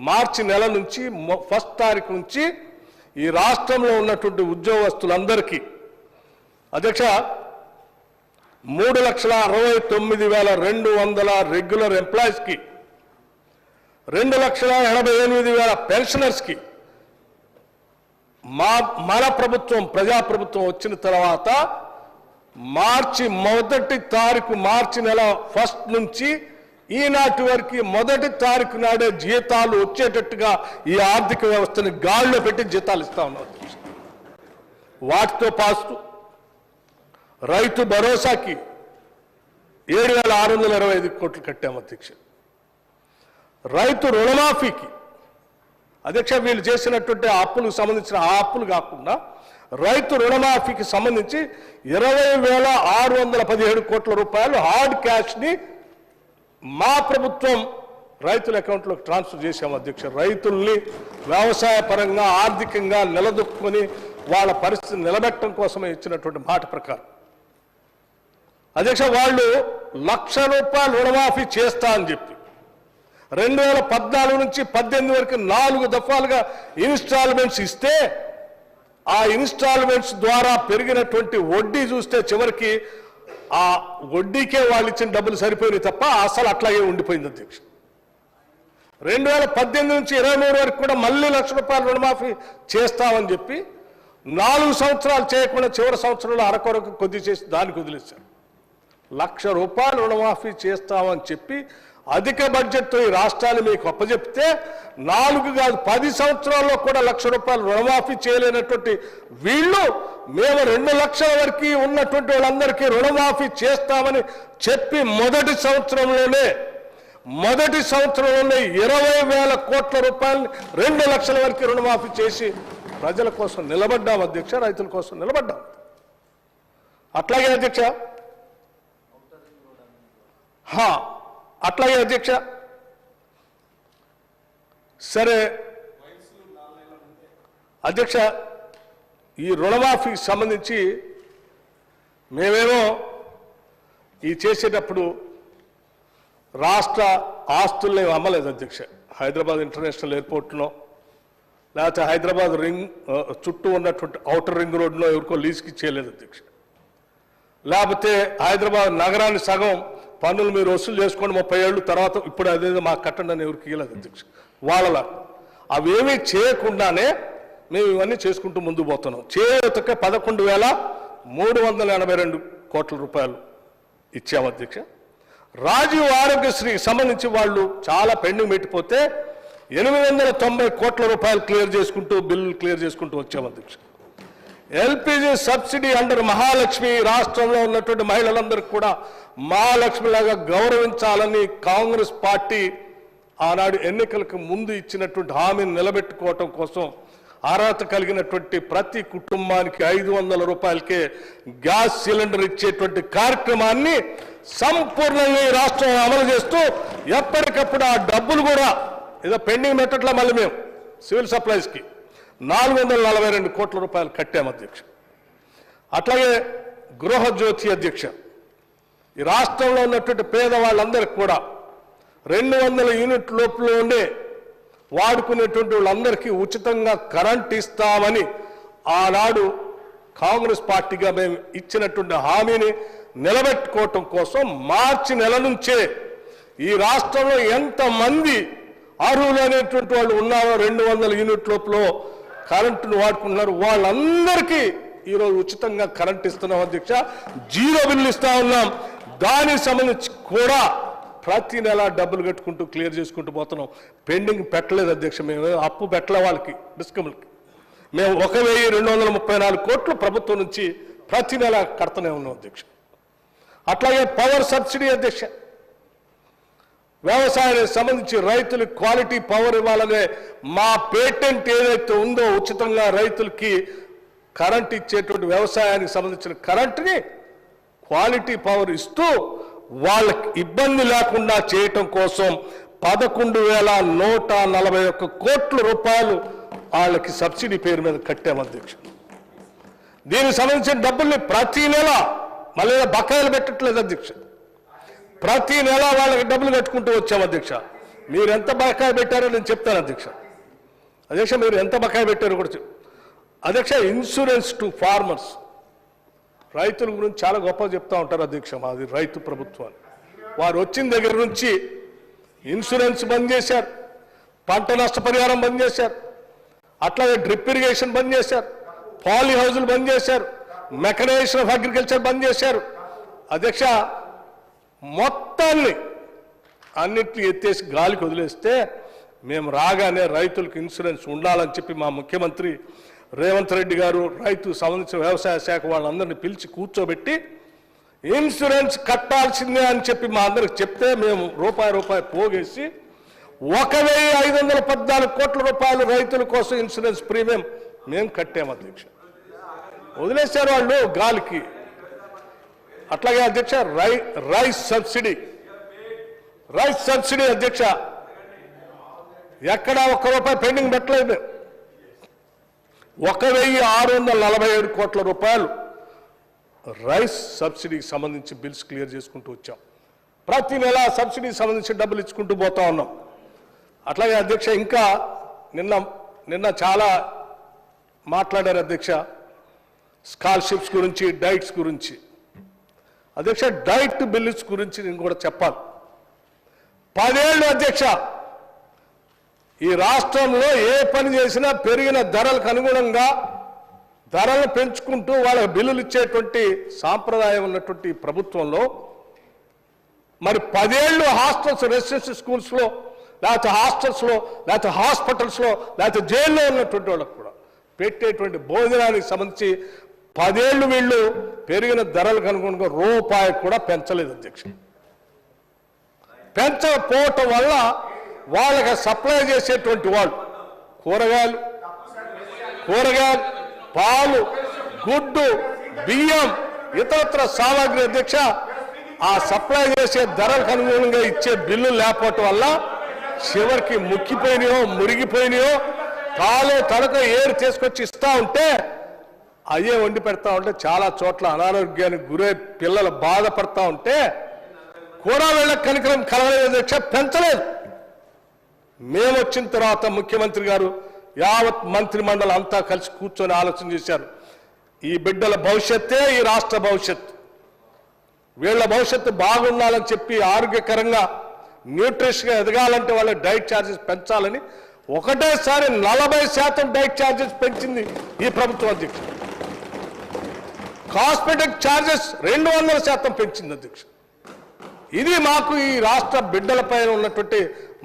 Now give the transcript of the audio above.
మార్చి నెల నుంచి 1వ తారీఖు నుంచి ఈ రాష్ట్రంలో ఉన్నటువంటి ఉద్యోగస్తులందరికీ అధ్యక్ష 3,69,200 రెగ్యులర్ ఎంప్లాయీస్కి 2,88,000 పెన్షనర్స్కి మన ప్రభుత్వం ప్రజాప్రభుత్వం వచ్చిన తర్వాత మార్చి 1వ తారీఖు మార్చి నెల 1 నుంచి ఈనాటి వరకు 1వ తారీఖు నాడే జీతాలు వచ్చేటట్టుగా ఈ ఆర్థిక వ్యవస్థని గాల్లో పెట్టి జీతాలు ఇస్తా ఉన్నారు. వాటితో పాటు రైతు భరోసాకి 7,625 కోట్లు కట్టాము అధ్యక్ష. రైతు రుణమాఫీకి అధ్యక్ష వీళ్ళు చేసినటువంటి అప్పులకు సంబంధించిన ఆ అప్పులు కాకుండా రైతు రుణమాఫీకి సంబంధించి 20,617 కోట్ల రూపాయలు హార్డ్ క్యాష్ని మా ప్రభుత్వం రైతుల అకౌంట్లోకి ట్రాన్స్ఫర్ చేశాము అధ్యక్ష. రైతుల్ని వ్యవసాయ పరంగా ఆర్థికంగా నిలదొక్కుని వాళ్ళ పరిస్థితిని నిలబెట్టడం కోసమే ఇచ్చినటువంటి మాట ప్రకారం అధ్యక్ష వాళ్ళు ₹1,00,000 రుణమాఫీ చేస్తా అని చెప్పి 2014 నుంచి 18 వరకు 4 దఫాలుగా ఇన్స్టాల్మెంట్స్ ఇస్తే ఆ ఇన్స్టాల్మెంట్స్ ద్వారా పెరిగినటువంటి వడ్డీ చూస్తే చివరికి ఆ వడ్డీకే వాళ్ళు ఇచ్చిన డబ్బులు సరిపోయినాయి తప్ప అసలు అట్లాగే ఉండిపోయింది అధ్యక్ష. 2018 నుంచి 23 వరకు కూడా మళ్ళీ ₹1,00,000 రుణమాఫీ చేస్తామని చెప్పి 4 సంవత్సరాలు చేయకుండా చివరి సంవత్సరంలో అరకొరకు కొద్ది చేసి దానికి వదిలేశారు. ₹1,00,000 రుణమాఫీ చేస్తామని చెప్పి అధిక బడ్జెట్తో ఈ రాష్ట్రాలు మీకు అప్పచెప్తే 4 కాదు 10 సంవత్సరాల్లో కూడా ₹1,00,000 రుణమాఫీ చేయలేనటువంటి వీళ్ళు మేము 2 లక్షల వరకు ఉన్నటువంటి వాళ్ళందరికీ రుణమాఫీ చేస్తామని చెప్పి మొదటి సంవత్సరంలోనే 20,000 కోట్ల రూపాయలని 2 లక్షల వరకు రుణమాఫీ చేసి ప్రజల కోసం నిలబడ్డాం అధ్యక్ష, రైతుల కోసం నిలబడ్డాం. అట్లాగే అధ్యక్ష అట్లాగే అధ్యక్ష సరే అధ్యక్ష ఈ రుణమాఫీకి సంబంధించి మేమేమో ఈ చేసేటప్పుడు రాష్ట్ర ఆస్తుల్ని అమ్మలేదు అధ్యక్ష. హైదరాబాద్ ఇంటర్నేషనల్ ఎయిర్పోర్ట్లో లేకపోతే హైదరాబాద్ చుట్టూ ఉన్నటువంటి ఔటర్ రింగ్ రోడ్లో ఎవరికో లీజుకి ఇచ్చేయలేదు అధ్యక్ష. లేకపోతే హైదరాబాద్ నగరాన్ని సగం పన్నులు మీరు వసూలు చేసుకోండి 30 ఏళ్ళు తర్వాత ఇప్పుడు అదేదో మాకు కట్టండి అని ఎవరికి ఇవ్వలేదు అధ్యక్ష. వాళ్ళ అవేమీ చేయకుండానే మేము ఇవన్నీ చేసుకుంటూ ముందుకు పోతున్నాం. చేతకే 11,382 కోట్ల రూపాయలు ఇచ్చాము అధ్యక్ష. రాజీవ్ ఆరోగ్యశ్రీకి సంబంధించి వాళ్ళు చాలా పెండింగ్ పెట్టిపోతే 890 కోట్ల రూపాయలు బిల్లులు క్లియర్ చేసుకుంటూ వచ్చాము అధ్యక్ష. ఎల్పిజి సబ్సిడీ అండర్ మహాలక్ష్మి రాష్ట్రంలో ఉన్నటువంటి మహిళలందరికీ కూడా మహాలక్ష్మిలాగా గౌరవించాలని కాంగ్రెస్ పార్టీ ఆనాడు ఎన్నికలకు ముందు ఇచ్చినటువంటి హామీని నిలబెట్టుకోవటం కోసం అర్హత కలిగినటువంటి ప్రతి కుటుంబానికి 500 రూపాయలకే గ్యాస్ సిలిండర్ ఇచ్చేటువంటి కార్యక్రమాన్ని సంపూర్ణంగా ఈ రాష్ట్రం అమలు చేస్తూ ఎప్పటికప్పుడు ఆ డబ్బులు కూడా ఏదో పెండింగ్ పెట్టట్లా మళ్ళీ మేము సివిల్ సప్లైస్కి 442 కోట్ల రూపాయలు కట్టాము అధ్యక్ష. అట్లాగే గృహజ్యోతి అధ్యక్ష ఈ రాష్ట్రంలో ఉన్నటువంటి పేదవాళ్ళందరికీ కూడా 200 యూనిట్ లోపల ఉండే వాడుకునేటువంటి వాళ్ళందరికీ ఉచితంగా కరెంట్ ఇస్తామని ఆనాడు కాంగ్రెస్ పార్టీగా మేము ఇచ్చినటువంటి హామీని నిలబెట్టుకోవటం కోసం మార్చి నెల నుంచే ఈ రాష్ట్రంలో ఎంతమంది అర్హులైనటువంటి వాళ్ళు ఉన్నారో 200 యూనిట్ లోపల కరెంటును వాడుకుంటున్నారు వాళ్ళందరికీ ఈరోజు ఉచితంగా కరెంట్ ఇస్తున్నాం అధ్యక్ష. 0 బిల్లు ఇస్తా ఉన్నాం. దానికి సంబంధించి కూడా ప్రతి నెల డబ్బులు కట్టుకుంటూ క్లియర్ చేసుకుంటూ పోతున్నాం. పెండింగ్ పెట్టలేదు అధ్యక్ష. మేము అప్పు పెట్టలే వాళ్ళకి డిస్కమ్లకి. మేము 1,234 కోట్లు ప్రభుత్వం నుంచి ప్రతి నెల కడుతూనే ఉన్నాం అధ్యక్ష. అట్లాగే పవర్ సబ్సిడీ అధ్యక్ష వ్యవసాయానికి సంబంధించి రైతులకు క్వాలిటీ పవర్ ఇవ్వాలనే మా పేటెంట్ ఏదైతే ఉందో ఉచితంగా రైతులకి కరెంట్ ఇచ్చేటువంటి వ్యవసాయానికి సంబంధించిన కరెంటుని క్వాలిటీ పవర్ ఇస్తూ వాళ్ళకి ఇబ్బంది లేకుండా చేయటం కోసం 11,141 కోట్ల రూపాయలు వాళ్ళకి సబ్సిడీ పేరు మీద కట్టాము అధ్యక్ష. దీనికి సంబంధించిన డబ్బుల్ని ప్రతి నెల మళ్ళీ బకాయిలు పెట్టట్లేదు అధ్యక్ష. ప్రతి నెల వాళ్ళకి డబ్బులు కట్టుకుంటూ వచ్చాము అధ్యక్ష. మీరు ఎంత బకాయి పెట్టారో నేను చెప్తాను అధ్యక్ష. అధ్యక్ష మీరు ఎంత బకాయి పెట్టారో కూడా అధ్యక్ష. ఇన్సూరెన్స్ టు ఫార్మర్స్, రైతుల గురించి చాలా గొప్పగా చెప్తా ఉంటారు అధ్యక్ష. మాది రైతు ప్రభుత్వాన్ని. వారు వచ్చిన దగ్గర నుంచి ఇన్సూరెన్స్ బంద్ చేశారు, పంట నష్టపరిహారం బంద్ చేశారు, అట్లాగే డ్రిప్ ఇరిగేషన్ బంద్ చేశారు, పాలీ హౌజులు బంద్ చేశారు, మెకనైజేషన్ ఆఫ్ అగ్రికల్చర్ బంద్ చేశారు అధ్యక్ష. మొత్తాన్ని అన్నింటినీ ఎత్తేసి గాలికి వదిలేస్తే మేము రాగానే రైతులకు ఇన్సూరెన్స్ ఉండాలని చెప్పి మా ముఖ్యమంత్రి రేవంత్ రెడ్డి గారు రైతు సంబంధించిన వ్యవసాయ శాఖ వాళ్ళందరినీ పిలిచి కూర్చోబెట్టి ఇన్సూరెన్స్ కట్టాల్సిందే అని చెప్పి మా అందరికి చెప్తే మేము రూపాయి పోగేసి 1,514 కోట్ల రూపాయలు రైతుల కోసం ఇన్సూరెన్స్ ప్రీమియం మేము కట్టాము అధ్యక్ష. వదిలేశారు వాళ్ళు గాలికి. అట్లాగే అధ్యక్ష రైస్ సబ్సిడీ అధ్యక్ష ఎక్కడా ₹1 పెండింగ్ పెట్టలేదు. 1,647 కోట్ల రూపాయలు రైస్ సబ్సిడీకి సంబంధించి బిల్స్ క్లియర్ చేసుకుంటూ వచ్చాం. ప్రతి నెల సబ్సిడీకి సంబంధించి డబ్బులు ఇచ్చుకుంటూ పోతా ఉన్నాం. అట్లాగే అధ్యక్ష ఇంకా నిన్న చాలా మాట్లాడారు అధ్యక్ష స్కాలర్షిప్స్ గురించి, డైట్స్ గురించి. అధ్యక్ష డైట్ బిల్స్ గురించి నేను కూడా చెప్పాలి. 10 ఏళ్ళు అధ్యక్ష ఈ రాష్ట్రంలో ఏ పని చేసినా పెరిగిన ధరలకు అనుగుణంగా ధరలను పెంచుకుంటూ వాళ్ళకి బిల్లులు ఇచ్చేటువంటి సాంప్రదాయం ఉన్నటువంటి ప్రభుత్వంలో మరి 10 ఏళ్ళు హాస్టల్స్, రెసిడెన్షియల్ స్కూల్స్లో, లేకపోతే హాస్టల్స్లో, లేకపోతే హాస్పిటల్స్లో, లేకపోతే జైల్లో ఉన్నటువంటి వాళ్ళకు కూడా పెట్టేటువంటి భోజనానికి సంబంధించి 10 ఏళ్ళు వీళ్ళు పెరిగిన ధరలకు అనుగుణంగా రూపాయి కూడా పెంచలేదు అధ్యక్ష. పెంచకపోవటం వల్ల వాళ్ళకి సప్లై చేసేటువంటి వాళ్ళు కూరగాయలు, పాలు, గుడ్డు, బియ్యం, ఇతరత్ర సామాగ్రి అధ్యక్ష ఆ సప్లై చేసే ధరలకు అనుగుణంగా ఇచ్చే బిల్లు లేకపోవటం వల్ల చివరికి ముక్కిపోయినాయో, మురిగిపోయినాయో, తాలో తనకో ఏరు తీసుకొచ్చి ఇస్తా ఉంటే అయ్యే వండి పెడతా ఉంటే చాలా చోట్ల అనారోగ్యానికి గురై పిల్లలు బాధపడతా ఉంటే కూడా వీళ్ళకి కనికరం కలగలేదు అధ్యక్ష, పెంచలేదు. మేము వచ్చిన తర్వాత ముఖ్యమంత్రి గారు యావత్ మంత్రి మండలి అంతా కలిసి కూర్చొని ఆలోచన చేశారు. ఈ బిడ్డల భవిష్యత్తే ఈ రాష్ట్ర భవిష్యత్తు, వీళ్ళ భవిష్యత్తు బాగుండాలని చెప్పి ఆరోగ్యకరంగా న్యూట్రిషన్గా ఎదగాలంటే వాళ్ళ డైట్ ఛార్జెస్ పెంచాలని ఒకటేసారి 40% డైట్ ఛార్జెస్ పెంచింది ఈ ప్రభుత్వం అధ్యక్ష. కాస్మెటిక్ ఛార్జెస్ 200% పెంచింది అధ్యక్ష. ఇది మాకు ఈ రాష్ట్ర బిడ్డలపైన ఉన్నటువంటి